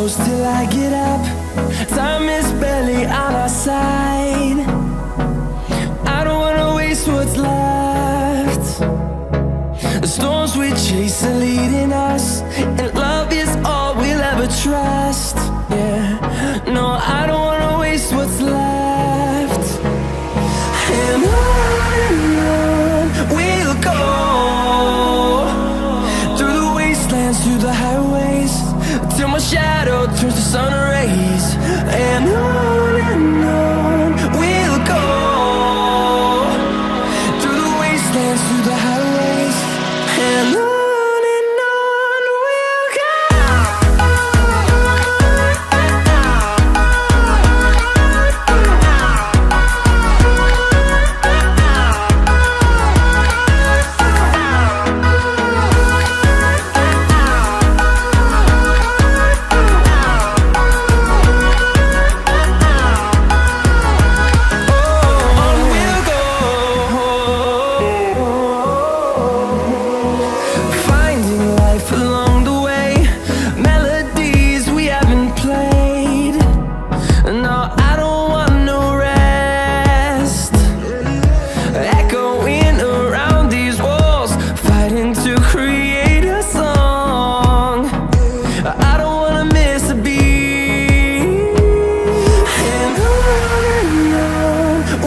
close till I get up. Time is barely on our side. I don't wanna waste what's left. The storms we chase are leading us, and love is all we'll ever trust. Yeah, no, I don't wanna waste what's left. And on we'll go, through the wastelands, through the highways, till my shadow turns to sun rays. And on we'll go, through the wastelands, through the highways, and on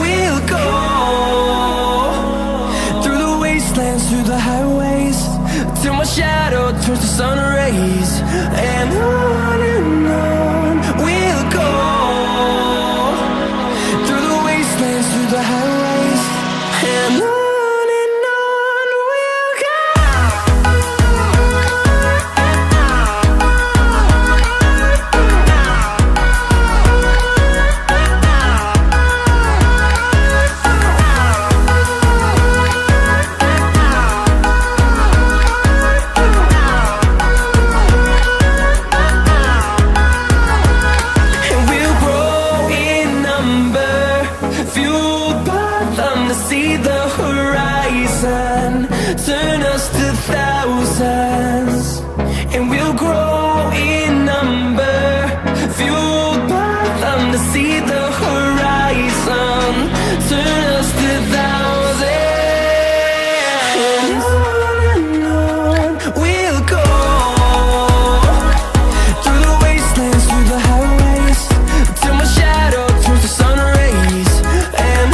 we'll go. Through the highways, till my shadow turns to sun rays. And on we'll go, through the wastelands, through the highways, and on we'll go. See the horizon, turn us to thousands, and we'll grow in number, fueled by them to see the horizon, turn us to thousands, and on we'll go, through the wastelands, through the highways, till my shadow turns to sun rays. And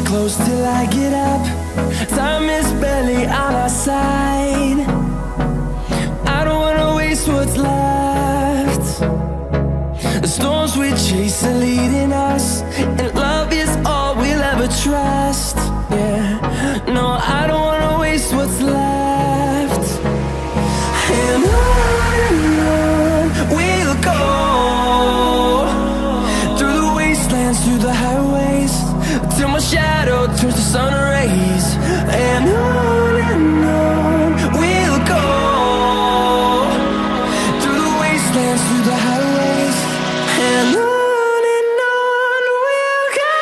close till I get up. Time is barely on our side. I don't wanna waste what's left. The storms we chase are leading us, and love is all we'll ever trust. Yeah, no, I don't wanna waste what's left. And on we'll go, through the wastelands, through the highways, till my shadow turns to sun rays. And on we'll go, through the wastelands, through the highways, and on we'll go.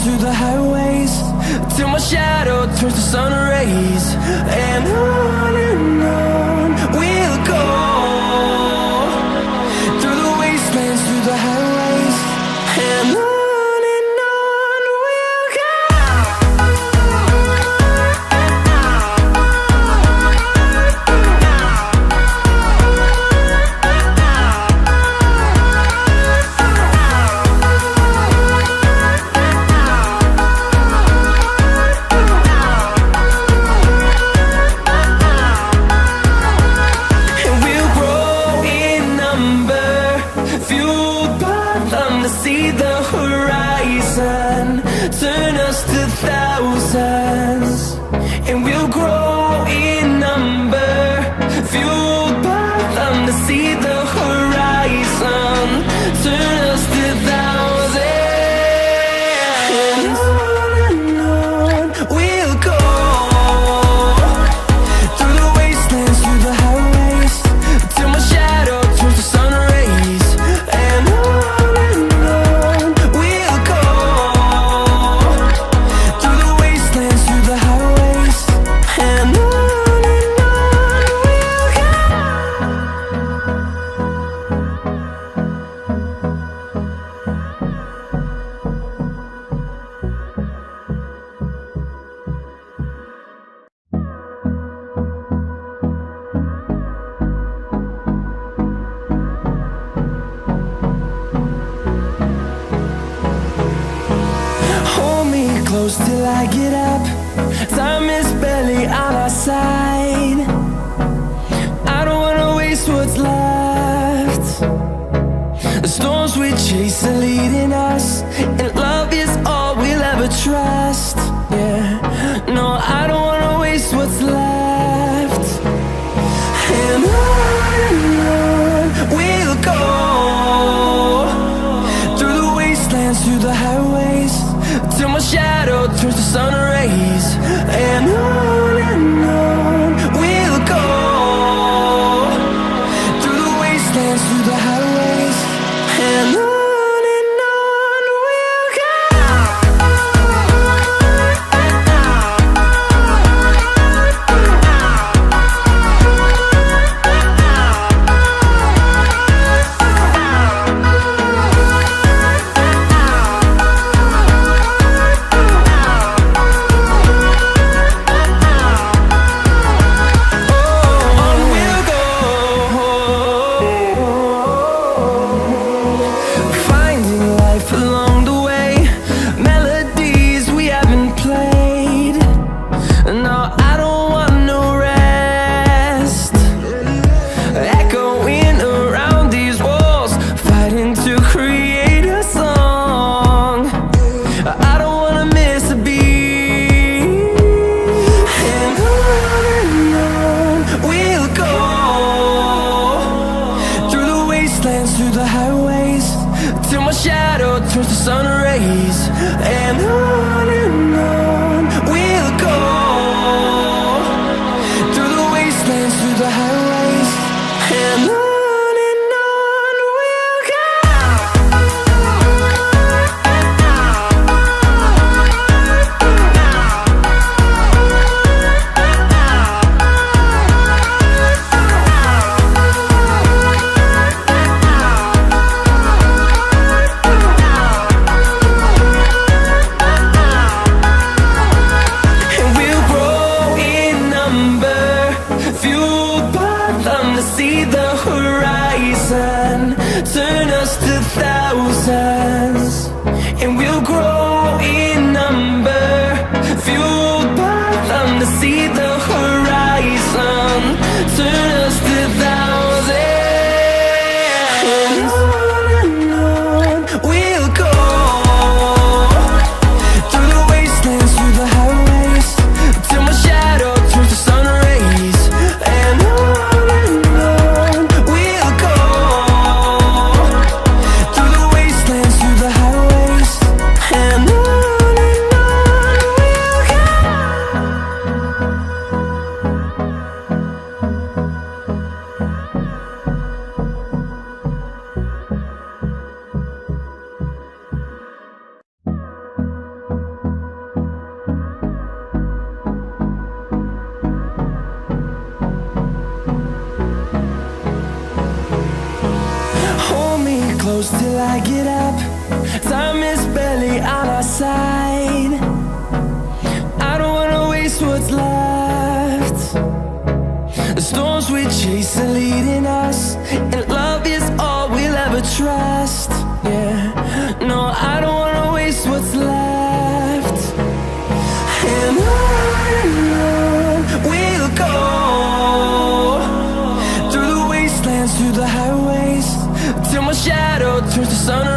through the highways, till my shadow turns to sun rays. And on we'll go, through the wastelands, through the highways. And on we'll go. And we'll grow in number, fueled by them to see the horizon, turn us to thousands. And we'll grow in number, fueled by them to see the horizon, turn us to thousands. And on we'll go, through the wastelands, through the highways, till my shadow turns to sun rays. And on we'll go, through the wastelands, through the highways. And on we'll go. Hold me close till I get up. Time is barely on our side. I don't wanna waste what's left. The storms we chase are leading us, and love is all we'll ever trust. Yeah, no, I don't wanna waste what's left. And on we'll go, through the wastelands, through the highways, till my shadow turns to sun rays. And on we'll go, through the wastelands, through the highways. And on we'll go. On we'll go, finding life along the way, melodies we haven't played. No, I don't want no rest, echoing around these walls, fighting to create a song. I don't wanna miss a beat. And on we'll go, through the wastelands, through the highways, till my shadow turns to sun rays. And on we'll go, through the wastelands, through the highways. And on we'll go. close till I get up. Time is barely on our side. I don't wanna waste what's left. The storms we chase are leading us, and love is all we'll ever trust. Yeah, no, I don't wanna waste what's left. And on we'll go, through the wastelands, through the highways, till my shadow turns to sun